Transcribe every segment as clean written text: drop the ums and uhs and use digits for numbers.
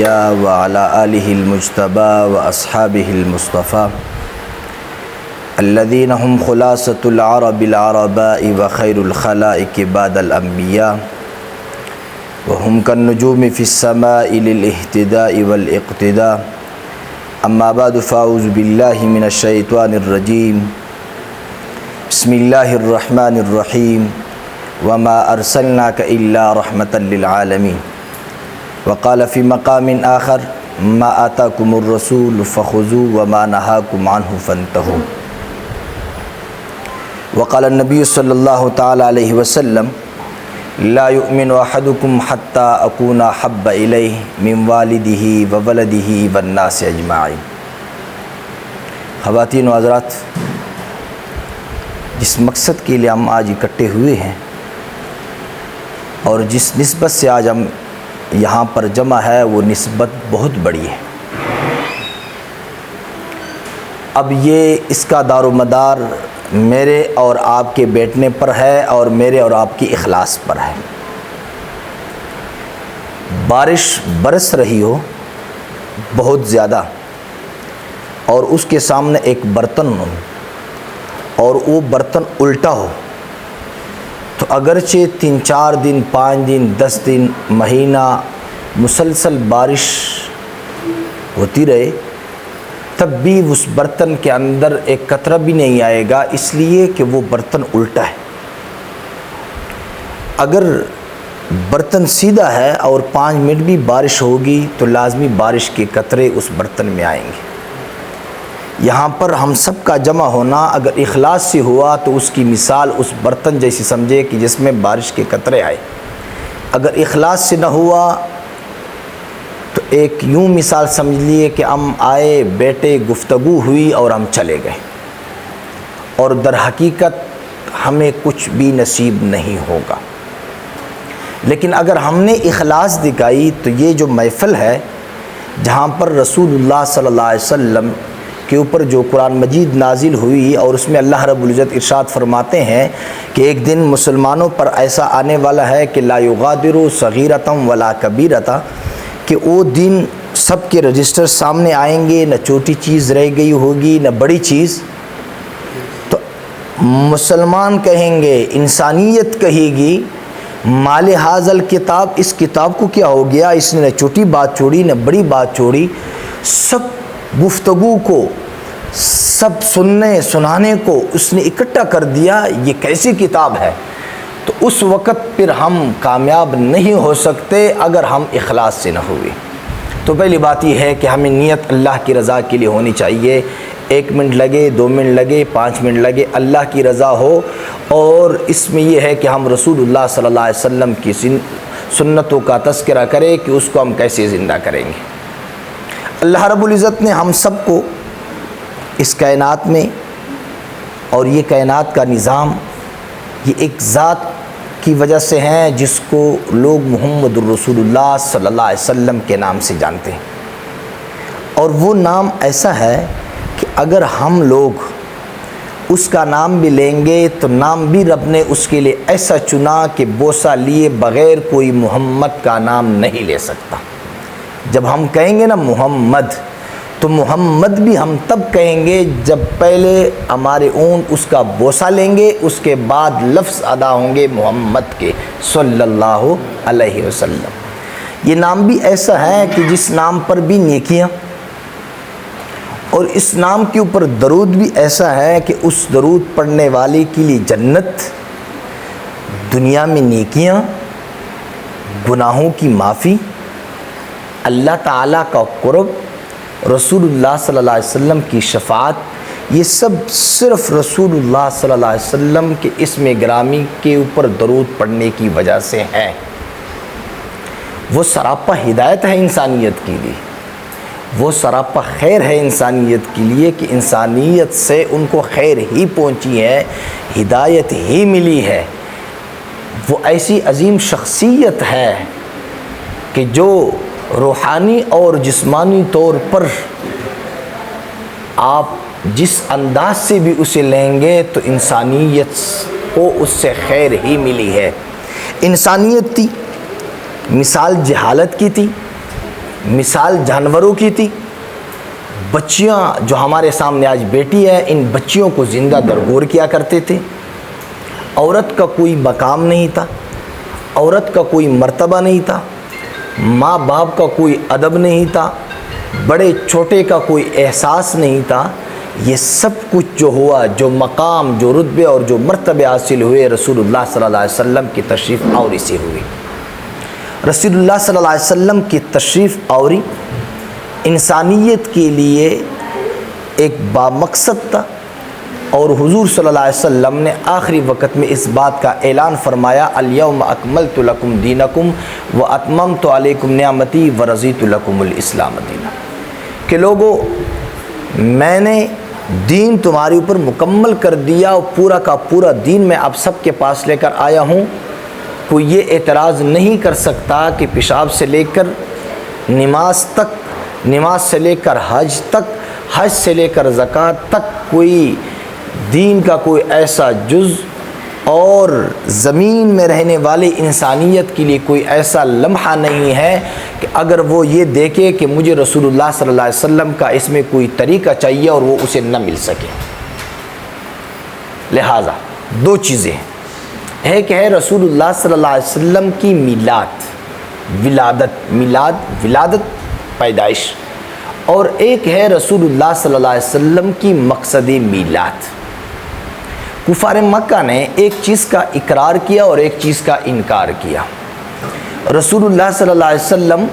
الأنبياء وعلى آله المجتبى وأصحابه المصطفى الذين هم خلاصة العرب العرباء وخير الخلائق بعد الأنبياء وهم كالنجوم في السماء للاهتداء والاقتداء. أما بعد فأعوذ بالله من الشيطان الرجيم. بسم الله الرحمن الرحيم. وما أرسلناك إلا رحمة للعالمين. وقال في مقام آخر ما آتاكم الرسول فخذوه وما نهاكم عنه فانتهوا. وقال النبي صلى الله تعالى عليه وسلم لا يؤمن أحدكم حتى أكون أحب إليه من والده وولده والناس أجمعين. خواتین و حضرات، جس مقصد کے لیے ہم آج اکٹھے ہوئے ہیں اور جس نسبت سے آج ہم یہاں پر جمع ہے وہ نسبت بہت بڑی ہے. اب یہ اس کا دار و مدار میرے اور آپ کے بیٹھنے پر ہے اور میرے اور آپ کی اخلاص پر ہے. بارش برس رہی ہو بہت زیادہ اور اس کے سامنے ایک برتن ہو اور وہ برتن الٹا ہو تو اگرچہ 3-4 دن 5 دن 10 دن مہینہ مسلسل بارش ہوتی رہے تب بھی اس برتن کے اندر ایک قطرہ بھی نہیں آئے گا، اس لیے کہ وہ برتن الٹا ہے. اگر برتن سیدھا ہے اور 5 منٹ بھی بارش ہوگی تو لازمی بارش کے قطرے اس برتن میں آئیں گے. یہاں پر ہم سب کا جمع ہونا اگر اخلاص سے ہوا تو اس کی مثال اس برتن جیسی سمجھے کہ جس میں بارش کے قطرے آئے. اگر اخلاص سے نہ ہوا تو ایک یوں مثال سمجھ لیے کہ ہم آئے بیٹھے گفتگو ہوئی اور ہم چلے گئے اور در حقیقت ہمیں کچھ بھی نصیب نہیں ہوگا. لیکن اگر ہم نے اخلاص دکھائی تو یہ جو محفل ہے جہاں پر رسول اللہ صلی اللہ علیہ وسلم کے اوپر جو قرآن مجید نازل ہوئی اور اس میں اللہ رب العزت ارشاد فرماتے ہیں کہ ایک دن مسلمانوں پر ایسا آنے والا ہے کہ لا یغادر صغیرۃ ولا کبیرۃ، کہ وہ دن سب کے رجسٹر سامنے آئیں گے، نہ چھوٹی چیز رہ گئی ہوگی نہ بڑی چیز. تو مسلمان کہیں گے، انسانیت کہے گی مال حاضل کتاب، اس کتاب کو کیا ہو گیا، اس نے نہ چھوٹی بات چھوڑی نہ بڑی بات چھوڑی، سب گفتگو کو سب سنانے کو اس نے اکٹھا کر دیا، یہ کیسی کتاب ہے. تو اس وقت پھر ہم کامیاب نہیں ہو سکتے اگر ہم اخلاص سے نہ ہوئے. تو پہلی بات یہ ہے کہ ہمیں نیت اللہ کی رضا کے لیے ہونی چاہیے. 1 منٹ لگے 2 منٹ لگے 5 منٹ لگے، اللہ کی رضا ہو. اور اس میں یہ ہے کہ ہم رسول اللہ صلی اللہ علیہ وسلم کی سنتوں کا تذکرہ کریں کہ اس کو ہم کیسے زندہ کریں گے. اللہ رب العزت نے ہم سب کو اس کائنات میں، اور یہ کائنات کا نظام یہ ایک ذات کی وجہ سے ہیں جس کو لوگ محمد الرسول اللہ صلی اللہ علیہ وسلم کے نام سے جانتے ہیں. اور وہ نام ایسا ہے کہ اگر ہم لوگ اس کا نام بھی لیں گے تو نام بھی رب نے اس کے لیے ایسا چنا کہ بوسہ لیے بغیر کوئی محمد کا نام نہیں لے سکتا. جب ہم کہیں گے نا محمد، تو محمد بھی ہم تب کہیں گے جب پہلے ہمارے اونٹ اس کا بوسہ لیں گے، اس کے بعد لفظ ادا ہوں گے محمد کے صلی اللہ علیہ وسلم. یہ نام بھی ایسا ہے کہ جس نام پر بھی نیکیاں، اور اس نام کے اوپر درود بھی ایسا ہے کہ اس درود پڑھنے والے کے لیے جنت، دنیا میں نیکیاں، گناہوں کی معافی، اللہ تعالیٰ کا قرب، رسول اللہ صلی اللہ علیہ وسلم کی شفاعت، یہ سب صرف رسول اللہ صلی اللہ علیہ وسلم کے اسم گرامی کے اوپر درود پڑھنے کی وجہ سے ہے. وہ سراپا ہدایت ہے انسانیت کے لیے، وہ سراپا خیر ہے انسانیت کے لیے کہ انسانیت سے ان کو خیر ہی پہنچی ہے، ہدایت ہی ملی ہے. وہ ایسی عظیم شخصیت ہے کہ جو روحانی اور جسمانی طور پر آپ جس انداز سے بھی اسے لیں گے تو انسانیت کو اس سے خیر ہی ملی ہے. انسانیت تھی، مثال جہالت کی تھی، مثال جانوروں کی تھی. بچیاں جو ہمارے سامنے آج بیٹی ہے، ان بچیوں کو زندہ درگور کیا کرتے تھے. عورت کا کوئی مقام نہیں تھا، عورت کا کوئی مرتبہ نہیں تھا، ماں باپ کا کوئی ادب نہیں تھا، بڑے چھوٹے کا کوئی احساس نہیں تھا. یہ سب کچھ جو ہوا، جو مقام، جو رتبے اور جو مرتبے حاصل ہوئے، رسول اللہ صلی اللہ علیہ وسلم کی تشریف آوری سے ہوئی. رسول اللہ صلی اللہ علیہ وسلم کی تشریف آوری انسانیت کے لیے ایک بامقصد تھا، اور حضور صلی اللہ علیہ وسلم نے آخری وقت میں اس بات کا اعلان فرمایا، الیوم اکملت لکم دینکم واتممت علیکم نعمتی ورضیت لکم الاسلام دینا، کہ لوگو میں نے دین تمہارے اوپر مکمل کر دیا، اور پورا کا پورا دین میں آپ سب کے پاس لے کر آیا ہوں. کوئی یہ اعتراض نہیں کر سکتا کہ پیشاب سے لے کر نماز تک، نماز سے لے کر حج تک، حج سے لے کر زکوٰۃ تک کوئی دین کا کوئی ایسا جز اور زمین میں رہنے والی انسانیت کے لیے کوئی ایسا لمحہ نہیں ہے کہ اگر وہ یہ دیکھے کہ مجھے رسول اللہ صلی اللہ علیہ وسلم کا اس میں کوئی طریقہ چاہیے اور وہ اسے نہ مل سکے. لہٰذا دو چیزیں ہیں، ایک ہے رسول اللہ صلی اللہ علیہ وسلم کی ولادت پیدائش، اور ایک ہے رسول اللہ صلی اللہ علیہ وسلم کی مقصد میلاد. کفار مکہ نے ایک چیز کا اقرار کیا اور ایک چیز کا انکار کیا. رسول اللہ صلی اللہ علیہ وسلم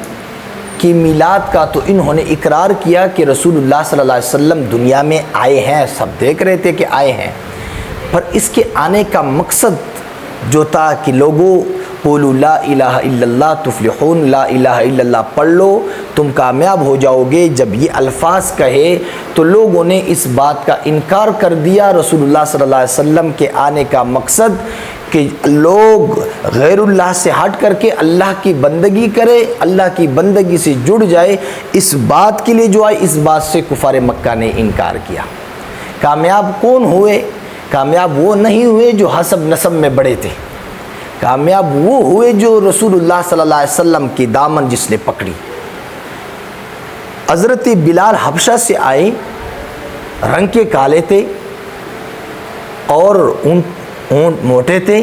کی میلاد کا تو انہوں نے اقرار کیا کہ رسول اللہ صلی اللہ علیہ وسلم دنیا میں آئے ہیں، سب دیکھ رہے تھے کہ آئے ہیں، پر اس کے آنے کا مقصد جو تھا کہ لوگوں قولوا لا الہ الا اللہ تفلحون، لا الہ الا اللہ پڑھ لو تم کامیاب ہو جاؤ گے. جب یہ الفاظ کہے تو لوگوں نے اس بات کا انکار کر دیا. رسول اللہ صلی اللہ علیہ وسلم کے آنے کا مقصد کہ لوگ غیر اللہ سے ہٹ کر کے اللہ کی بندگی کرے، اللہ کی بندگی سے جڑ جائے، اس بات کے لیے جو آئے، اس بات سے کفار مکہ نے انکار کیا. کامیاب کون ہوئے؟ کامیاب وہ نہیں ہوئے جو حسب نسب میں بڑے تھے، کامیاب وہ ہوئے جو رسول اللہ صلی اللہ علیہ وسلم کی دامن جس نے پکڑی. حضرت بلال حبشہ سے آئے، رنگ کے کالے تھے اور اونٹ موٹے تھے،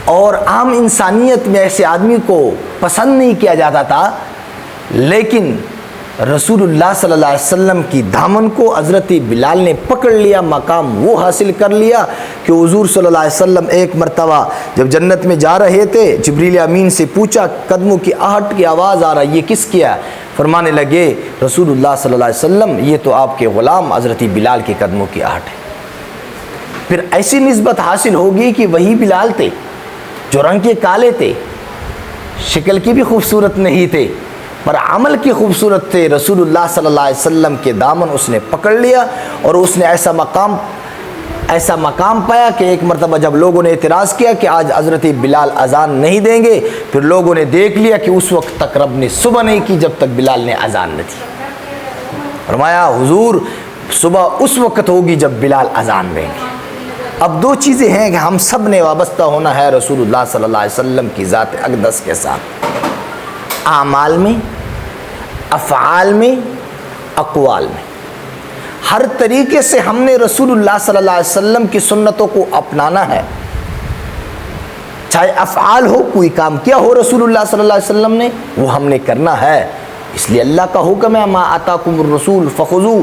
اور عام انسانیت میں ایسے آدمی کو پسند نہیں کیا جاتا تھا، لیکن رسول اللہ صلی اللہ علیہ وسلم کی دامن کو حضرت بلال نے پکڑ لیا، مقام وہ حاصل کر لیا کہ حضور صلی اللہ علیہ وسلم ایک مرتبہ جب جنت میں جا رہے تھے، جبریل امین سے پوچھا قدموں کی آہٹ کی آواز آ رہا، یہ کس کی ہے؟ فرمانے لگے رسول اللہ صلی اللہ علیہ وسلم یہ تو آپ کے غلام حضرت بلال کے قدموں کی آہٹ ہے. پھر ایسی نسبت حاصل ہوگی کہ وہی بلال تھے جو رنگ کے کالے تھے، شکل کی بھی خوبصورت نہیں تھے، پر عمل کی خوبصورت تھے. رسول اللہ صلی اللہ علیہ وسلم کے دامن اس نے پکڑ لیا، اور اس نے ایسا مقام پایا کہ ایک مرتبہ جب لوگوں نے اعتراض کیا کہ آج حضرت بلال اذان نہیں دیں گے، پھر لوگوں نے دیکھ لیا کہ اس وقت تک رب نے صبح نہیں کی جب تک بلال نے اذان نہ دی. فرمایا حضور صبح اس وقت ہوگی جب بلال اذان دیں گے. اب دو چیزیں ہیں کہ ہم سب نے وابستہ ہونا ہے رسول اللہ صلی اللہ علیہ وسلم کی ذات اقدس کے ساتھ، اعمال میں، افعال میں، اقوال میں. ہر طریقے سے ہم نے رسول اللہ صلی اللہ علیہ وسلم کی سنتوں کو اپنانا ہے، چاہے افعال ہو، کوئی کام کیا ہو رسول اللہ صلی اللہ علیہ وسلم نے، وہ ہم نے کرنا ہے. اس لیے اللہ کا حکم ہے ما آتاکم الرسول فخذوہ،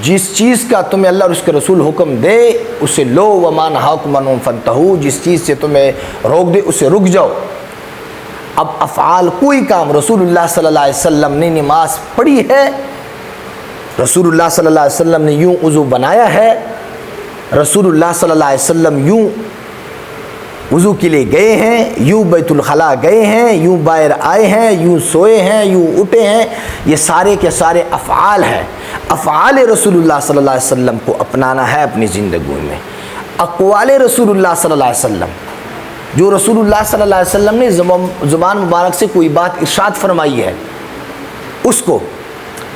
جس چیز کا تمہیں اللہ اور اس کے رسول حکم دے اسے لو، وما نہاکم عنہ فانتہوا، جس چیز سے تمہیں روک دے اسے رک جاؤ. اب افعال، کوئی کام رسول اللہ صلی اللہ علیہ وسلم نے نماز پڑھی ہے، رسول اللہ صلی اللہ علیہ وسلم نے یوں وضو بنایا ہے، رسول اللہ صلی اللہ علیہ وسلم یوں وضو کے لیے گئے ہیں، یوں بیت الخلاء گئے ہیں، یوں باہر آئے ہیں، یوں سوئے ہیں، یوں اٹھے ہیں، یہ سارے کے سارے افعال ہیں. افعال رسول اللہ صلی اللہ علیہ وسلم کو اپنانا ہے اپنی زندگی میں. اقوال رسول اللہ صلی اللہ علیہ وسلم، جو رسول اللہ صلی اللہ علیہ وسلم نے زبان مبارک سے کوئی بات ارشاد فرمائی ہے اس کو،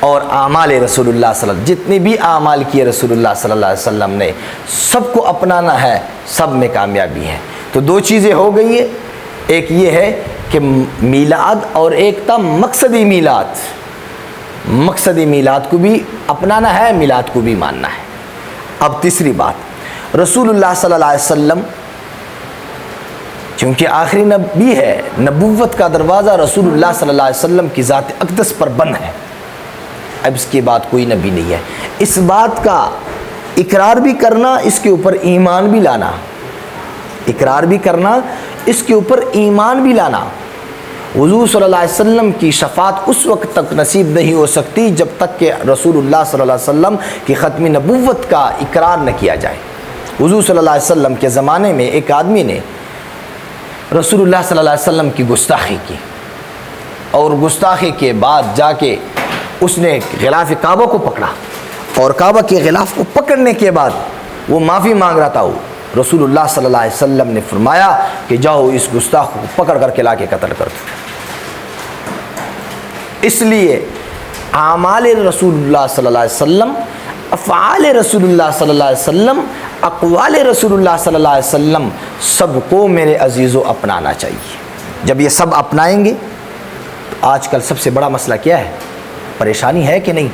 اور اعمال رسول اللہ صلی اللہ علیہ وسلم، جتنے بھی اعمال کیے رسول اللہ صلی اللہ علیہ وسلم نے، سب کو اپنانا ہے، سب میں کامیابی ہے. تو دو چیزیں ہو گئی ہے، ایک یہ ہے کہ میلاد اور ایک تھا مقصدی میلاد. مقصدی میلاد کو بھی اپنانا ہے, میلاد کو بھی ماننا ہے. اب تیسری بات, رسول اللہ صلی اللہ علیہ وسلم چونکہ آخری نبی ہے, نبوت کا دروازہ رسول اللہ صلی اللہ علیہ وسلم کی ذات اقدس پر بند ہے. اب اس کے بعد کوئی نبی نہیں ہے. اس بات کا اقرار بھی کرنا, اس کے اوپر ایمان بھی لانا, اقرار بھی کرنا, اس کے اوپر ایمان بھی لانا. حضور صلی اللہ علیہ وسلم کی شفاعت اس وقت تک نصیب نہیں ہو سکتی جب تک کہ رسول اللہ صلی اللہ علیہ وسلم کی ختم نبوت کا اقرار نہ کیا جائے. حضور صلی اللہ علیہ وسلم کے زمانے میں ایک آدمی نے رسول اللہ صلی اللہ علیہ وسلم کی گستاخی کی, اور گستاخی کے بعد جا کے اس نے غلاف کعبہ کو پکڑا, اور کعبہ کے غلاف کو پکڑنے کے بعد وہ معافی مانگ رہا تھا. رسول اللہ صلی اللہ علیہ وسلم نے فرمایا کہ جاؤ اس گستاخ کو پکڑ کر کے لا کے قتل کر دو. اس لیے اعمال رسول اللہ صلی اللہ علیہ وسلم, افعال رسول اللہ صلی اللہ علیہ وسلم, اقوال رسول اللہ صلی اللہ علیہ وسلم سب کو میرے عزیزوں اپنانا چاہیے. جب یہ سب اپنائیں گے تو آج کل سب سے بڑا مسئلہ کیا ہے؟ پریشانی ہے کہ نہیں؟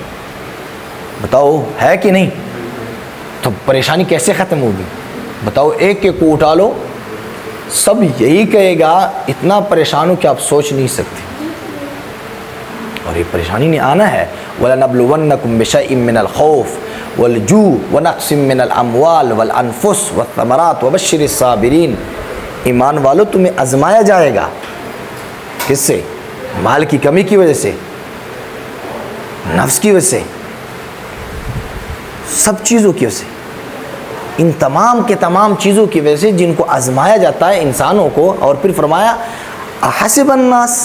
بتاؤ ہے کہ نہیں؟ تو پریشانی کیسے ختم ہوگی؟ بتاؤ, ایک ایک کو اٹھا لو, سب یہی کہے گا اتنا پریشان ہو کہ آپ سوچ نہیں سکتے. اور یہ پریشانی نہیں آنا ہے. وَلَنَبْلُوَنَّكُمْ بِشَيْءٍ مِّنَ الْخَوْفِ وَالْجُوعِ وَنَقْصٍ مِّنَ الْأَمْوَالِ وَالْأَنفُسِ وَالثَّمَرَاتِ وَبَشِّرِ الصَّابِرِينَ. ایمان والو, تمہیں آزمایا جائے گا. کس سے؟ مال کی کمی کی وجہ سے, نفس کی وجہ سے, سب چیزوں کی وجہ سے, ان تمام کے تمام چیزوں کی وجہ سے جن کو آزمایا جاتا ہے انسانوں کو. اور پھر فرمایا احسب الناس,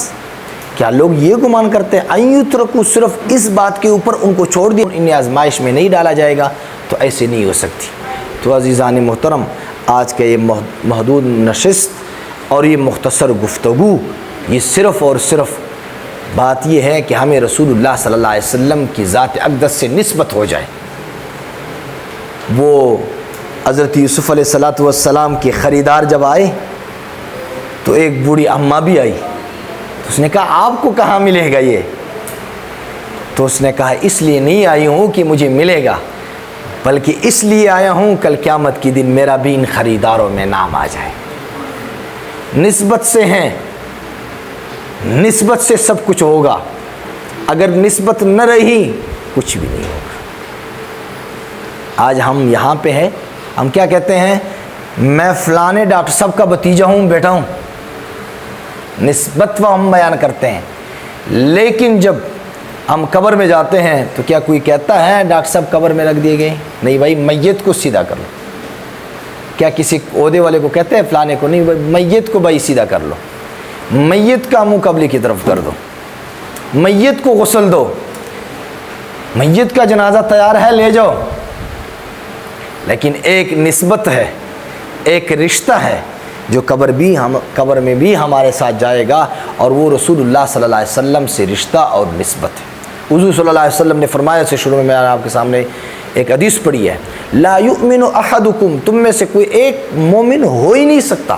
کیا لوگ یہ گمان کرتے ہیں ان یترکوا, صرف اس بات کے اوپر ان کو چھوڑ دیا, انہیں آزمائش میں نہیں ڈالا جائے گا؟ تو ایسے نہیں ہو سکتی. تو عزیزان محترم, آج کا یہ محدود نشست اور یہ مختصر گفتگو, یہ صرف اور صرف بات یہ ہے کہ ہمیں رسول اللہ صلی اللہ علیہ وسلم کی ذات اقدس سے نسبت ہو جائے. وہ حضرت یوسف علیہ السلام کے خریدار جب آئے تو ایک بوڑھی اماں بھی آئی. تو اس نے کہا آپ کو کہاں ملے گا یہ؟ تو اس نے کہا اس لیے نہیں آئی ہوں کہ مجھے ملے گا, بلکہ اس لیے آیا ہوں کل قیامت کی دن میرا بھی ان خریداروں میں نام آ جائے. نسبت سے ہیں, نسبت سے سب کچھ ہوگا. اگر نسبت نہ رہی کچھ بھی نہیں ہوگا. آج ہم یہاں پہ ہیں, ہم کیا کہتے ہیں؟ میں فلانے ڈاکٹر صاحب کا بھتیجا ہوں, بیٹا ہوں. نسبت وہ ہم بیان کرتے ہیں, لیکن جب ہم قبر میں جاتے ہیں تو کیا کوئی کہتا ہے ڈاکٹر صاحب قبر میں رکھ دیے گئے؟ نہیں بھائی, میت کو سیدھا کر لو. کیا کسی عہدے والے کو کہتے ہیں فلانے کو؟ نہیں بھائی, میت کو بھائی سیدھا کر لو. میت کا منہ قبلے کی طرف کر دو, میت کو غسل دو, میت کا جنازہ تیار ہے لے جاؤ. لیکن ایک نسبت ہے, ایک رشتہ ہے جو قبر میں بھی ہمارے ساتھ جائے گا, اور وہ رسول اللہ صلی اللہ علیہ وسلم سے رشتہ اور نسبت ہے. حضور صلی اللہ علیہ وسلم نے فرمایا, سے شروع میں آپ کے سامنے ایک حدیث پڑھی ہے, لا یؤمن احدکم, تم میں سے کوئی ایک مومن ہو ہی نہیں سکتا.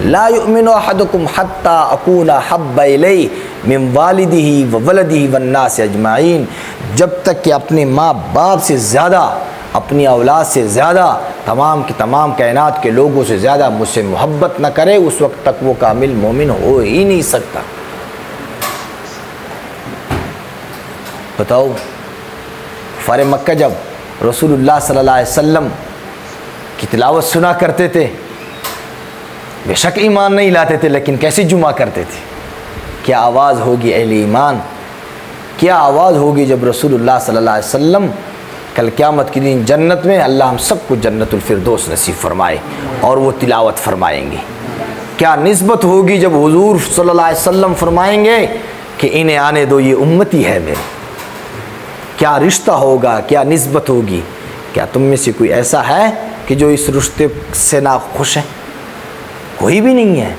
لا یؤمن احدکم حتی اکون حب الیہ من والدہ وولدہ والناس اجمعین, جب تک کہ اپنے ماں باپ سے زیادہ, اپنی اولاد سے زیادہ, تمام کی تمام کائنات کے لوگوں سے زیادہ مجھ سے محبت نہ کرے, اس وقت تک وہ کامل مومن ہو ہی نہیں سکتا. بتاؤ, کفار مکہ جب رسول اللہ صلی اللہ علیہ وسلم کی تلاوت سنا کرتے تھے, بے شک ایمان نہیں لاتے تھے, لیکن کیسے جمعہ کرتے تھے. کیا آواز ہوگی اہل ایمان, کیا آواز ہوگی جب رسول اللہ صلی اللہ علیہ وسلم کل قیامت کے دن جنت میں, اللہ ہم سب کو جنت الفردوس نصیب فرمائے, اور وہ تلاوت فرمائیں گے. کیا نسبت ہوگی جب حضور صلی اللہ علیہ وسلم فرمائیں گے کہ انہیں آنے دو, یہ امتی ہے میرے. کیا رشتہ ہوگا, کیا نسبت ہوگی. کیا تم میں سے کوئی ایسا ہے کہ جو اس رشتے سے ناخوش ہے؟ کوئی بھی نہیں ہے.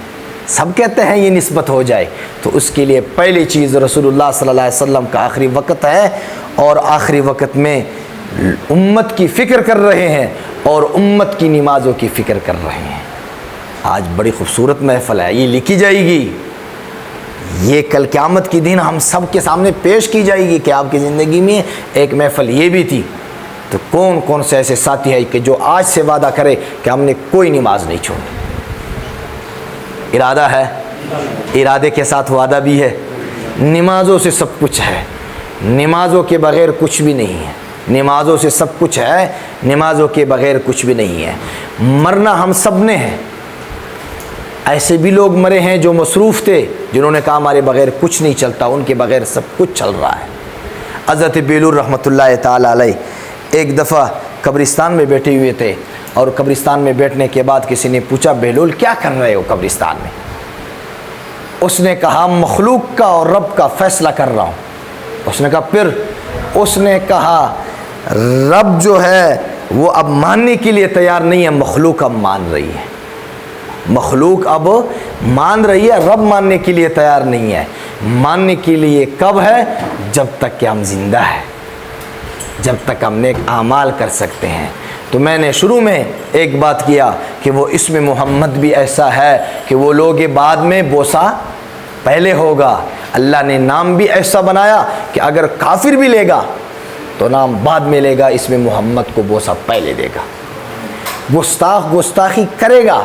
سب کہتے ہیں یہ نسبت ہو جائے. تو اس کے لیے پہلی چیز رسول اللہ صلی اللہ علیہ وسلم کا آخری وقت ہے, اور آخری وقت میں امت کی فکر کر رہے ہیں, اور امت کی نمازوں کی فکر کر رہے ہیں. آج بڑی خوبصورت محفل ہے، یہ لکھی جائے گی، یہ کل قیامت کی دن ہم سب کے سامنے پیش کی جائے گی کہ آپ کی زندگی میں ایک محفل یہ بھی تھی۔ تو کون کون سے ایسے ساتھی ہیں کہ جو آج سے وعدہ کرے کہ ہم نے کوئی نماز نہیں چھوڑی؟ ارادہ ہے، ارادے کے ساتھ وعدہ بھی ہے۔ نمازوں سے سب کچھ ہے، نمازوں کے بغیر کچھ بھی نہیں ہے، نمازوں سے سب کچھ ہے، نمازوں کے بغیر کچھ بھی نہیں ہے۔ مرنا ہم سب نے ہے، ایسے بھی لوگ مرے ہیں جو مصروف تھے، جنہوں نے کہا ہمارے بغیر کچھ نہیں چلتا، ان کے بغیر سب کچھ چل رہا ہے۔ حضرت بیلول رحمۃ اللہ تعالی علیہ ایک دفعہ قبرستان میں بیٹھے ہوئے تھے، اور قبرستان میں بیٹھنے کے بعد کسی نے پوچھا بیلول کیا کر رہے ہو قبرستان میں؟ اس نے کہا مخلوق کا اور رب کا فیصلہ کر رہا ہوں۔ اس نے کہا پھر؟ اس نے کہا رب جو ہے وہ اب ماننے کے لیے تیار نہیں ہے، مخلوق اب مان رہی ہے، مخلوق اب مان رہی ہے، رب ماننے کے لیے تیار نہیں ہے۔ ماننے کے لیے کب ہے؟ جب تک کہ ہم زندہ ہیں، جب تک ہم نیک اعمال کر سکتے ہیں۔ تو میں نے شروع میں ایک بات کیا کہ وہ اسم محمد بھی ایسا ہے کہ وہ لوگ بعد میں بوسہ پہلے ہوگا۔ اللہ نے نام بھی ایسا بنایا کہ اگر کافر بھی لے گا تو نام بعد میں لے گا، اسم محمد کو بوسہ پہلے دے گا۔ گستاخ گستاخی کرے گا،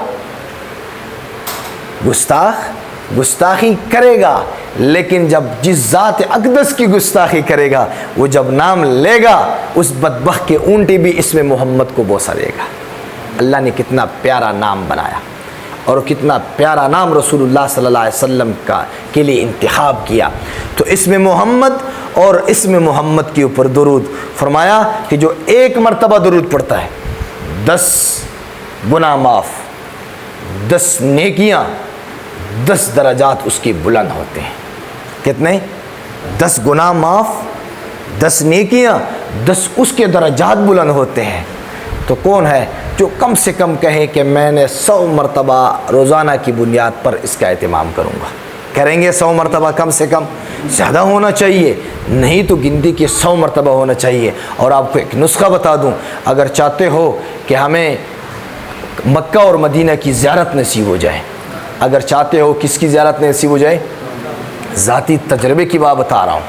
گستاخ گستاخی کرے گا، لیکن جب جس ذات اقدس کی گستاخی کرے گا، وہ جب نام لے گا اس بدبخت کے اونٹی بھی اسم محمد کو بوسہ دے گا۔ اللہ نے کتنا پیارا نام بنایا، اور کتنا پیارا نام رسول اللہ صلی اللہ علیہ وسلم کے لیے انتخاب کیا۔ تو اسم محمد اور اسم محمد کے اوپر درود فرمایا کہ جو ایک مرتبہ درود پڑھتا ہے 10 گناہ معاف، 10 نیکیاں، 10 درجات اس کے بلند ہوتے ہیں۔ کتنے؟ 10 گناہ معاف، 10 نیکیاں، 10 اس کے درجات بلند ہوتے ہیں۔ تو کون ہے جو کم سے کم کہے کہ میں نے 100 مرتبہ روزانہ کی بنیاد پر اس کا اہتمام کروں گا؟ کریں گے 100 مرتبہ؟ کم سے کم زیادہ ہونا چاہیے، نہیں تو گنتی کے 100 مرتبہ ہونا چاہیے۔ اور آپ کو ایک نسخہ بتا دوں، اگر چاہتے ہو کہ ہمیں مکہ اور مدینہ کی زیارت نصیب ہو جائے، اگر چاہتے ہو کس کی زیارت نصیب ہو جائے؟ ذاتی تجربے کی بات بتا رہا ہوں،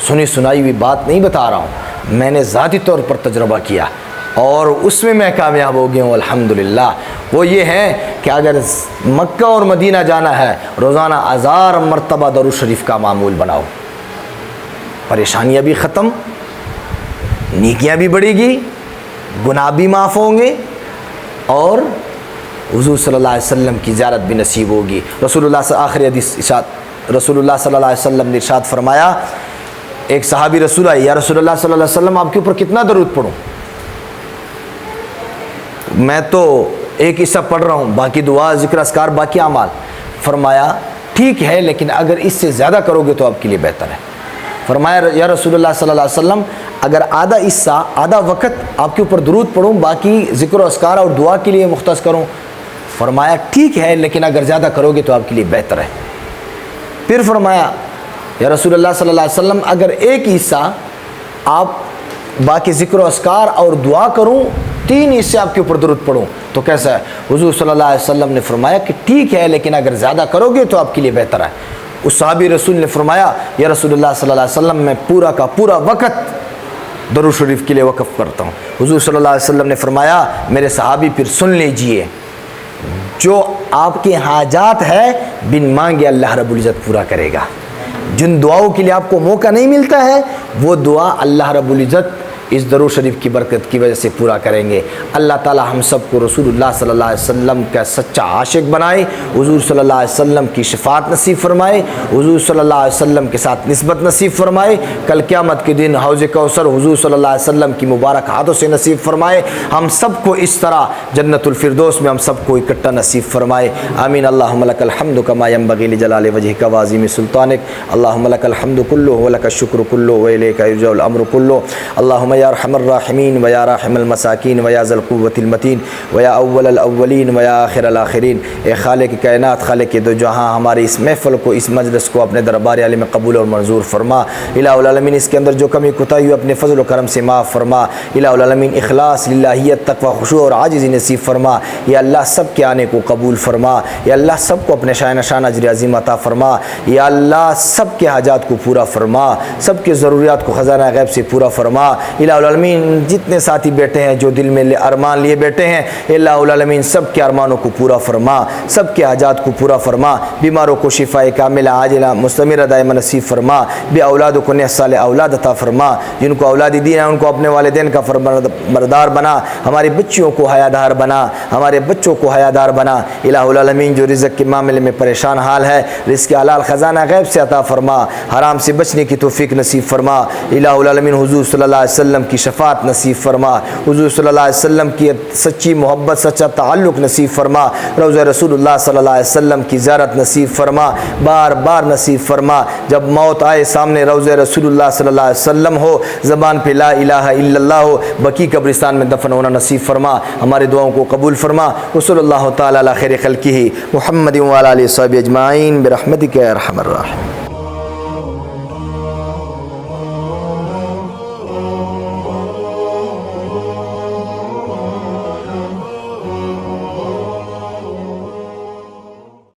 سنی سنائی ہوئی بات نہیں بتا رہا ہوں، میں نے ذاتی طور پر تجربہ کیا اور اس میں کامیاب ہو گیا ہوں الحمدللہ۔ وہ یہ ہے کہ اگر مکہ اور مدینہ جانا ہے، روزانہ 1000 مرتبہ درود شریف کا معمول بناؤ، پریشانیاں بھی ختم، نیکیاں بھی بڑھے گی، گناہ بھی معاف ہوں گے، اور حضور صلی اللہ علیہ وسلم کی زیارت بھی نصیب ہوگی۔ رسول اللہ آخری حدیث ارشاد، رسول اللہ صلی اللہ علیہ وسلم نے ارشاد فرمایا، ایک صحابی رسول آئے، یا رسول اللہ صلی اللہ علیہ وسلم آپ کے اوپر کتنا درود پڑھوں؟ میں تو ایک حصہ پڑھ رہا ہوں، باقی دعا ذکر اذکار باقی اعمال۔ فرمایا ٹھیک ہے، لیکن اگر اس سے زیادہ کرو گے تو آپ کے لیے بہتر ہے۔ فرمایا یا رسول اللہ صلی اللہ علیہ وسلم اگر آدھا حصہ آدھا وقت آپ کے اوپر درود پڑھوں، باقی ذکر و اذکار اور دعا کے لیے مختص کروں؟ فرمایا ٹھیک ہے، لیکن اگر زیادہ کرو گے تو آپ کے لیے بہتر ہے۔ پھر فرمایا یا رسول اللہ صلی اللہ علیہ وسلم اگر ایک حصہ آپ باقی ذکر و اذکار اور دعا کروں، 3 حصے آپ کے اوپر درود پڑھوں تو کیسا ہے؟ حضور صلی اللہ علیہ وسلم نے فرمایا کہ ٹھیک ہے، لیکن اگر زیادہ کرو گے تو آپ کے لیے بہتر ہے۔ اس صحابی رسول نے فرمایا یا رسول اللہ صلی اللہ علیہ وسلم میں پورا کا پورا وقت درود شریف کے لیے وقف کرتا ہوں۔ حضور صلی اللہ علیہ وسلم نے فرمایا میرے صحابی پھر سن لیجئے، جو آپ کے حاجات ہے بن مانگے اللہ رب العزت پورا کرے گا۔ جن دعاؤں کے لیے آپ کو موقع نہیں ملتا ہے، وہ دعا اللہ رب العزت اس درود شریف کی برکت کی وجہ سے پورا کریں گے۔ اللہ تعالی ہم سب کو رسول اللہ صلی اللہ علیہ وسلم کا سچا عاشق بنائے، حضور صلی اللہ علیہ وسلم کی شفاعت نصیب فرمائے، حضور صلی اللہ علیہ وسلم کے ساتھ نسبت نصیب فرمائے، کل قیامت کے دن حوض کوثر حضور صلی اللہ علیہ وسلم کی مبارک ہاتھوں سے نصیب فرمائے۔ ہم سب کو اس طرح جنت الفردوس میں ہم سب کو اکٹھا نصیب فرمائے، آمین۔ اللہم لک الحمد کما ینبغی لجلال وجہک وعظیم سلطانک، اللہم لک الحمد کلہ ولک الشکر کلہ والیک یرجع الامر کلہ، اللہم یا ارحم الراحمین و یا راحم المساکین و یا ذی القوۃ المتین و یا اول الاولین و یا آخر الاخرین۔ اے خالق کائنات، خالق دو جہاں، ہماری اس محفل کو، اس مجلس کو اپنے دربار عالی میں قبول اور منظور فرما۔ الہ العالمین اس کے اندر جو کمی کوتاہی اپنے فضل و کرم سے معاف فرما۔ الہ العالمین اخلاص، للہیت، تقوی، خشوع اور عاجزی نصیب فرما۔ یا اللہ سب کے آنے کو قبول فرما۔ یا اللہ سب کو اپنے شان شان اجر عظیم عطا فرما۔ یا اللہ سب کے حاجات کو پورا فرما، سب کے ضروریات کو خزانہ غیب سے پورا فرما۔ الہ العالمین جتنے ساتھی بیٹھے ہیں جو دل میں ارمان لیے بیٹھے ہیں، الہ العالمین سب کے ارمانوں کو پورا فرما، سب کے حاجات کو پورا فرما۔ بیماروں کو شفاء کاملہ عاجلہ مستمرہ دائمہ نصیب فرما۔ بے اولادوں کو نیک صالح اولاد عطا فرما۔ جن کو اولاد دی ہیں ان کو اپنے والدین کا فرمانبردار بنا۔ ہماری بچیوں کو حیادار بنا، ہمارے بچوں کو حیادار بنا۔ الہ العالمین جو رزق کے معاملے میں پریشان حال ہے، رزق حلال خزانہ غیب سے عطا فرما، حرام سے بچنے کی توفیق نصیب فرما۔ الہ العالمین حضور صلی اللہ علیہ وسلم کی شفاعت نصیب فرما، حضور صلی اللہ علیہ وسلم کی سچی محبت، سچا تعلق نصیب فرما، روضہ رسول اللہ صلی اللہ علیہ وسلم کی زیارت نصیب فرما، بار بار نصیب فرما۔ جب موت آئے سامنے روضہ رسول اللہ صلی اللہ علیہ وسلم ہو، زبان پہ لا الہ الا اللہ ہو، بقیع قبرستان میں دفن ہونا نصیب فرما، ہمارے دعاؤں کو قبول فرما۔ وصلی اللہ تعالی علی خیر خلقہ محمد وعلی آلہ وصحبہ اجمعین برحمتک یا ارحم الراحمین۔